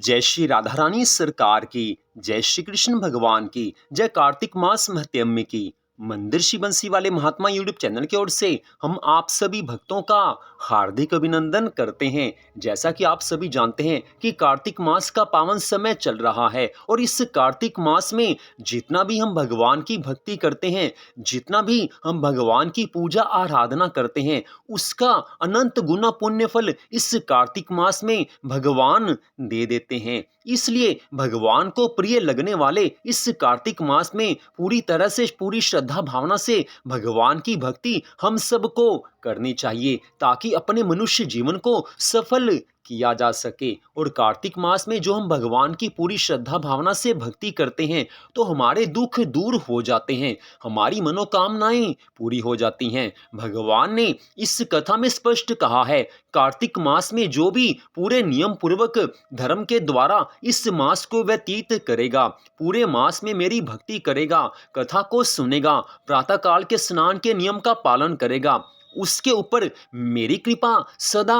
जय श्री राधा रानी सरकार की, जय श्री कृष्ण भगवान की, जय कार्तिक मास महत्म्य की। मंदिर श्री बंसी वाले महात्मा यूट्यूब चैनल की ओर से हम आप सभी भक्तों का हार्दिक अभिनंदन करते हैं। जैसा कि आप सभी जानते हैं कि कार्तिक मास का पावन समय चल रहा है और इस कार्तिक मास में जितना भी हम भगवान की भक्ति करते हैं, जितना भी हम भगवान की पूजा आराधना करते हैं, उसका अनंत गुना पुण्य फल इस कार्तिक मास में भगवान दे देते हैं। इसलिए भगवान को प्रिय लगने वाले इस कार्तिक मास में पूरी तरह से, पूरी श्रद्धा भावना से भगवान की भक्ति हम सबको करनी चाहिए, ताकि अपने मनुष्य जीवन को सफल किया जा सके। और कार्तिक मास में जो हम भगवान की पूरी श्रद्धा भावना से भक्ति करते हैं, तो हमारे दुख दूर हो जाते हैं, हमारी मनोकामनाएं पूरी हो जाती हैं। भगवान ने इस कथा में स्पष्ट कहा है, कार्तिक मास में जो भी पूरे नियम पूर्वक धर्म के द्वारा इस मास को व्यतीत करेगा, पूरे मास में मेरी भक्ति करेगा, कथा को सुनेगा, प्रातःकाल के स्नान के नियम का पालन करेगा, उसके ऊपर मेरी कृपा सदा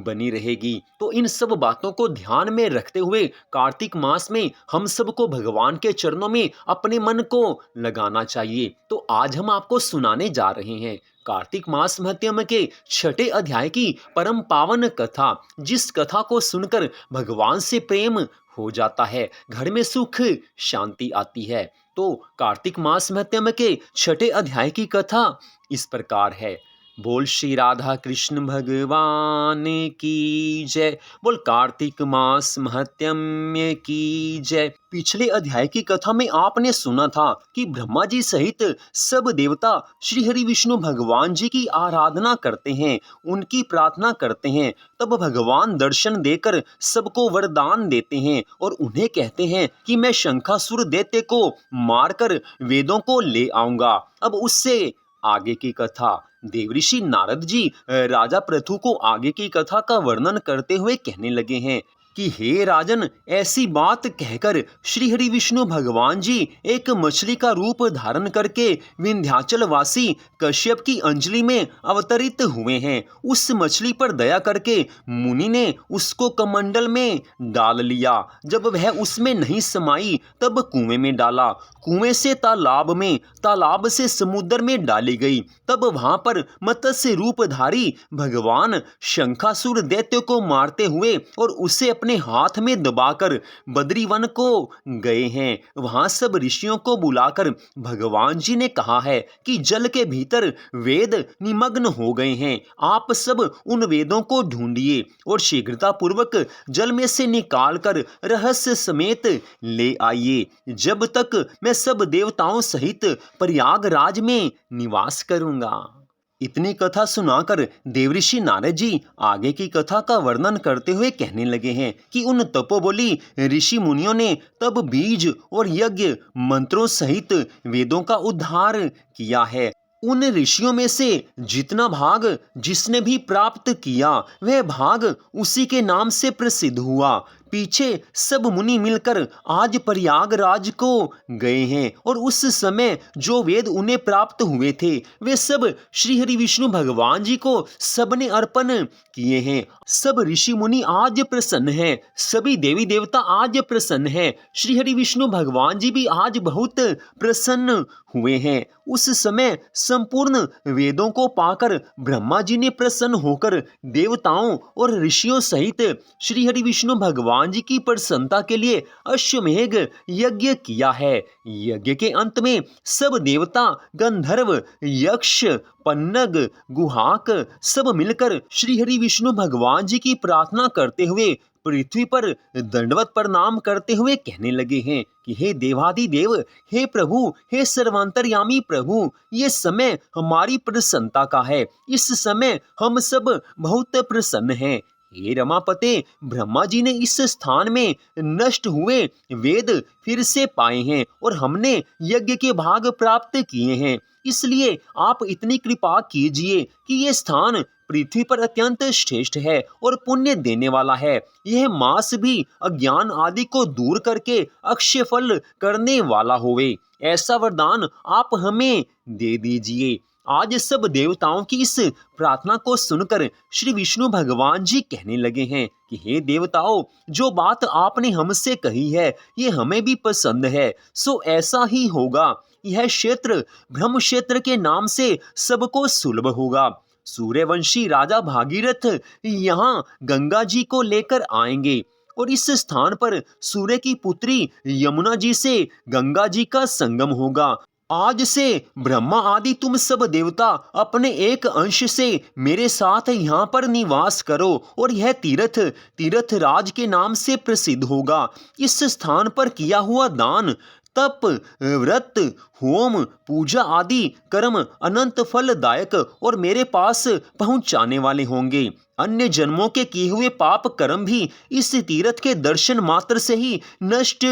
बनी रहेगी। तो इन सब बातों को ध्यान में रखते हुए कार्तिक मास में हम सबको भगवान के चरणों में अपने मन को लगाना चाहिए। तो आज हम आपको सुनाने जा रहे हैं कार्तिक मास महत्म्य के 6ठे अध्याय की परम पावन कथा, जिस कथा को सुनकर भगवान से प्रेम हो जाता है, घर में सुख शांति आती है। तो कार्तिक मास महत्म्य के 6ठे अध्याय की कथा इस प्रकार है। बोल श्री राधा कृष्ण भगवान की जय, बोल कार्तिक मास महत्म्य की जय। पिछले अध्याय की कथा में आपने सुना था कि ब्रह्मा जी सहित सब देवता श्री हरि विष्णु भगवान जी की आराधना करते हैं, उनकी प्रार्थना करते हैं। तब भगवान दर्शन देकर सबको वरदान देते हैं और उन्हें कहते हैं कि मैं शंखासुर दैत्य को मारकर वेदों को ले आऊंगा। अब उससे आगे की कथा देवऋषि नारद जी राजा पृथु को आगे की कथा का वर्णन करते हुए कहने लगे हैं कि हे राजन, ऐसी बात कहकर श्री हरि विष्णु भगवान जी एक मछली का रूप धारण करके विंध्याचल वासी कश्यप की अंजलि में अवतरित हुए हैं। उस मछली पर दया करके मुनि ने उसको कमंडल में डाल लिया। जब वह उसमें नहीं समाई तब कुएं में डाला, कुएं से तालाब में, तालाब से समुद्र में डाली गई। तब वहां पर मत्स्य रूपधारी भगवान शंखासुर दैत्य को मारते हुए और उसे अपने हाथ में दबाकर बद्रीवन को गए हैं। वहां सब ऋषियों को बुलाकर भगवान जी ने कहा है कि जल के भीतर वेद निमग्न हो गए हैं, आप सब उन वेदों को ढूंढिए और शीघ्रता पूर्वक जल में से निकालकर रहस्य समेत ले आइए, जब तक मैं सब देवताओं सहित प्रयागराज में निवास करूंगा। इतनी कथा सुनाकर देवऋषि नारद जी आगे की कथा का वर्णन करते हुए कहने लगे हैं कि उन तपोबली ऋषि मुनियों ने तब बीज और यज्ञ मंत्रों सहित वेदों का उद्धार किया है। उन ऋषियों में से जितना भाग जिसने भी प्राप्त किया, वह भाग उसी के नाम से प्रसिद्ध हुआ। पीछे सब मुनि मिलकर आज प्रयागराज को गए हैं और उस समय जो वेद उन्हें प्राप्त हुए थे, वे सब श्री हरि विष्णु भगवान जी को सबने अर्पण किए हैं। सब ऋषि मुनि आज प्रसन्न हैं, सभी देवी देवता आज प्रसन्न हैं, श्री हरि विष्णु भगवान जी भी आज बहुत प्रसन्न हुए हैं। उस समय संपूर्ण वेदों को पाकर ब्रह्मा जी ने प्रसन्न होकर देवताओं और ऋषियों सहित श्री हरि विष्णु भगवान जी की प्रसन्नता के लिए अश्वमेघ यज्ञ किया है। यज्ञ के अंत में सब देवता, गंधर्व, यक्ष, पन्नग, गुहाक सब मिलकर श्री हरि विष्णु भगवान जी की प्रार्थना करते हुए पृथ्वी पर दंडवत प्रणाम करते हुए कहने लगे हैं कि हे देवाधिदेव, हे प्रभु, हे सर्वांतर्यामी प्रभु, ये समय हमारी प्रसन्नता का है, इस समय हम सब बहुत प्रसन्न हैं। हे रमापते, ब्रह्मा जी ने इस स्थान में नष्ट हुए वेद फिर से पाए हैं और हमने यज्ञ के भाग प्राप्त किए हैं, इसलिए आप इतनी कृपा कीजिए कि ये स्थान पृथ्वी पर अत्यंत श्रेष्ठ है और पुण्य देने वाला है। यह मास भी अज्ञान आदि को दूर करके अक्षय फल करने वाला होवे, ऐसा वरदान आप हमें दे दीजिए। आज सब देवताओं की इस प्रार्थना को सुनकर श्री विष्णु भगवान जी कहने लगे हैं कि हे देवताओं, जो बात आपने हमसे कही है ये हमें भी पसंद है, सो ऐसा ही होगा। यह क्षेत्र ब्रह्म क्षेत्र के नाम से सबको सुलभ होगा। सूर्यवंशी राजा भागीरथ यहाँ गंगा जी को लेकर आएंगे और इस स्थान पर सूर्य की पुत्री यमुना जी से गंगा जी का संगम होगा। आज से ब्रह्मा आदि तुम सब देवता अपने एक अंश से मेरे साथ यहाँ पर निवास करो और यह तीर्थ तीर्थ राज के नाम से प्रसिद्ध होगा। इस स्थान पर किया हुआ दान, तप, व्रत, होम, पूजा आदि कर्म अनंत फलदायक और मेरे पास पहुंचाने वाले होंगे। अन्य जन्मों के किए हुए पाप कर्म भी इस तीर्थ के दर्शन मात्र से ही नष्ट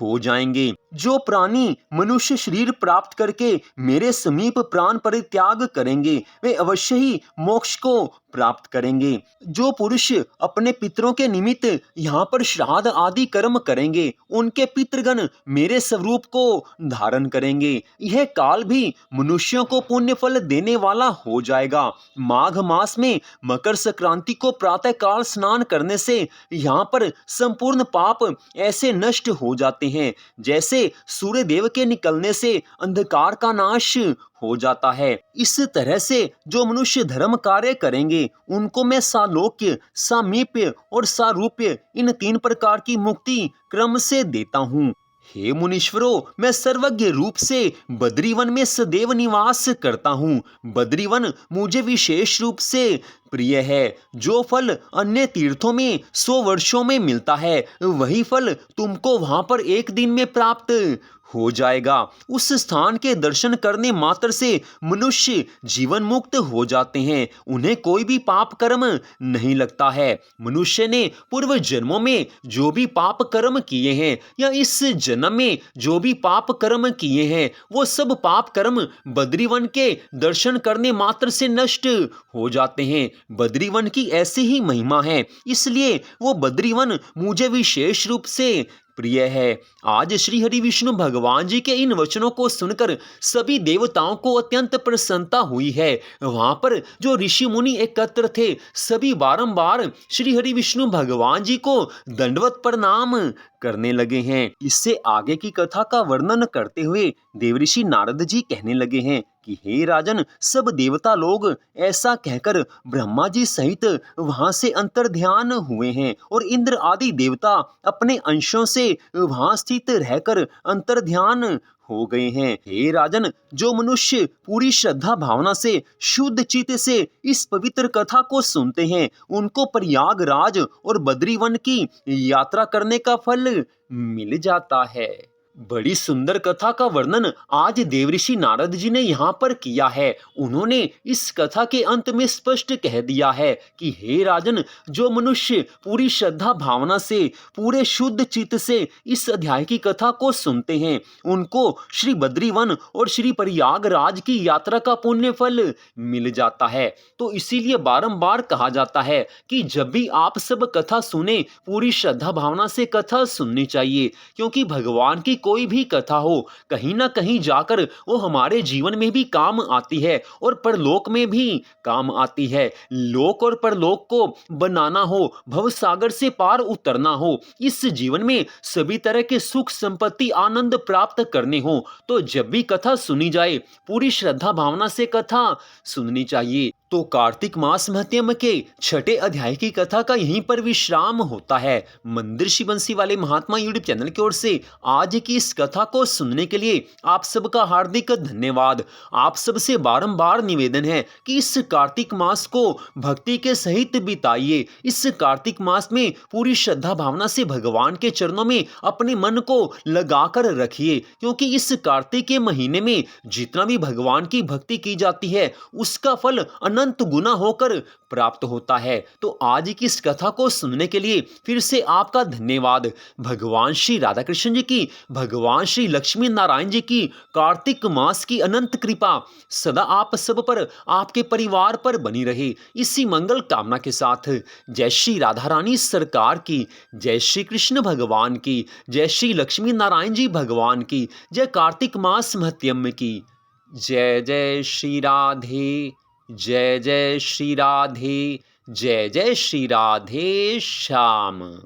हो जाएंगे। जो प्राणी मनुष्य शरीर प्राप्त करके मेरे समीप प्राण परित्याग करेंगे वे अवश्य ही मोक्ष को प्राप्त करेंगे। जो पुरुष अपने पितरों के निमित्त यहाँ पर श्राद्ध आदि कर्म करेंगे उनके पितृगण मेरे स्वरूप को धारण करेंगे। यह काल भी मनुष्यों को पुण्य फल देने वाला हो जाएगा। माघ मास में मकर संक्रांति को प्रातः काल स्नान करने से यहाँ पर संपूर्ण पाप ऐसे नष्ट हो जाते हैं जैसे सूर्य देव के निकलने से अंधकार का नाश हो जाता है। इस तरह से जो मनुष्य धर्म कार्य करेंगे उनको मैं सालोक्य, सामीप्य और सारूप्य इन 3 प्रकार की मुक्ति क्रम से देता हूँ। हे मुनीश्वरों, मैं सर्वज्ञ रूप से बद्रीवन में सदैव निवास करता हूँ। बद्रीवन मुझे विशेष रूप से प्रिय है। जो फल अन्य तीर्थों में 100 वर्षों में मिलता है वही फल तुमको वहां पर एक दिन में प्राप्त हो जाएगा। उस स्थान के दर्शन करने मात्र से मनुष्य जीवन मुक्त हो जाते हैं। उन्हें कोई भी पाप कर्म नहीं लगता है। मनुष्य ने पूर्व जन्मों में जो भी पाप कर्म किए हैं या इस जन्म में जो भी पाप कर्म किए हैं वो सब पाप कर्म बद्रीवन के दर्शन करने मात्र से नष्ट हो जाते हैं। बद्रीवन की ऐसी ही महिमा है, इसलिए वो बद्रीवन मुझे विशेष रूप से प्रिय है। आज श्री हरि विष्णु भगवान जी के इन वचनों को सुनकर सभी देवताओं को अत्यंत प्रसन्नता हुई है। वहां पर जो ऋषि मुनि एकत्र थे सभी बारंबार श्री हरि विष्णु भगवान जी को दंडवत प्रणाम करने लगे हैं। इससे आगे की कथा का वर्णन करते हुए देवऋषि नारद जी कहने लगे हैं कि हे राजन, सब देवता लोग ऐसा कहकर ब्रह्मा जी सहित वहां से अंतर्ध्यान हुए हैं और इंद्र आदि देवता अपने अंशों से वहां स्थित रहकर अंतर्ध्यान हो गए हैं। हे राजन, जो मनुष्य पूरी श्रद्धा भावना से शुद्ध चित्त से इस पवित्र कथा को सुनते हैं उनको प्रयागराज और बद्रीवन की यात्रा करने का फल मिल जाता है। बड़ी सुंदर कथा का वर्णन आज देवऋषि नारद जी ने यहाँ पर किया है। उन्होंने इस कथा के अंत में स्पष्ट कह दिया है कि हे राजन, जो मनुष्य पूरी श्रद्धा भावना से पूरे शुद्ध चित्त से इस अध्याय की कथा को सुनते हैं उनको श्री बद्रीवन और श्री प्रयागराज की यात्रा का पुण्य फल मिल जाता है। तो इसीलिए बारंबार कहा जाता है कि जब भी आप सब कथा सुने पूरी श्रद्धा भावना से कथा सुननी चाहिए, क्योंकि भगवान की कोई भी कथा हो कहीं ना कहीं जाकर वो हमारे जीवन में भी काम आती है और परलोक में भी काम आती है। लोक और परलोक को बनाना हो, भव सागर से पार उतरना हो, इस जीवन में सभी तरह के सुख संपत्ति आनंद प्राप्त करने हो तो जब भी कथा सुनी जाए पूरी श्रद्धा भावना से कथा सुननी चाहिए। तो कार्तिक मास महत्म के 6ठे अध्याय की कथा का यहीं पर विश्राम होता है। मंदिर श्री बंसी वाले महात्मा यूट्यूब चैनल की ओर से आज की इस कथा को सुनने के लिए आप सबका हार्दिक धन्यवाद। आप सबसे बारंबार निवेदन है कि इस कार्तिक मास को भक्ति के सहित बिताइए। इस कार्तिक मास में पूरी श्रद्धा भावना से भगवान के चरणों में अपने मन को लगाकर रखिए, क्योंकि इस कार्तिक के महीने में जितना भी भगवान की भक्ति की जाती है उसका फल अनंत गुना होकर प्राप्त होता है। तो आज की इस कथा को सुनने के लिए फिर से आपका धन्यवाद। भगवान श्री राधा कृष्ण जी की, भगवान श्री लक्ष्मी नारायण जी की कार्तिक मास की अनंत कृपा सदा आप सब पर, आपके परिवार पर बनी रहे, इसी मंगल कामना के साथ जय श्री राधा रानी सरकार की, जय श्री कृष्ण भगवान की, जय श्री लक्ष्मी नारायण जी भगवान की, जय कार्तिक मास महत्म की। जय जय श्री राधे, जय जय श्री राधे, जय जय श्री राधे श्याम।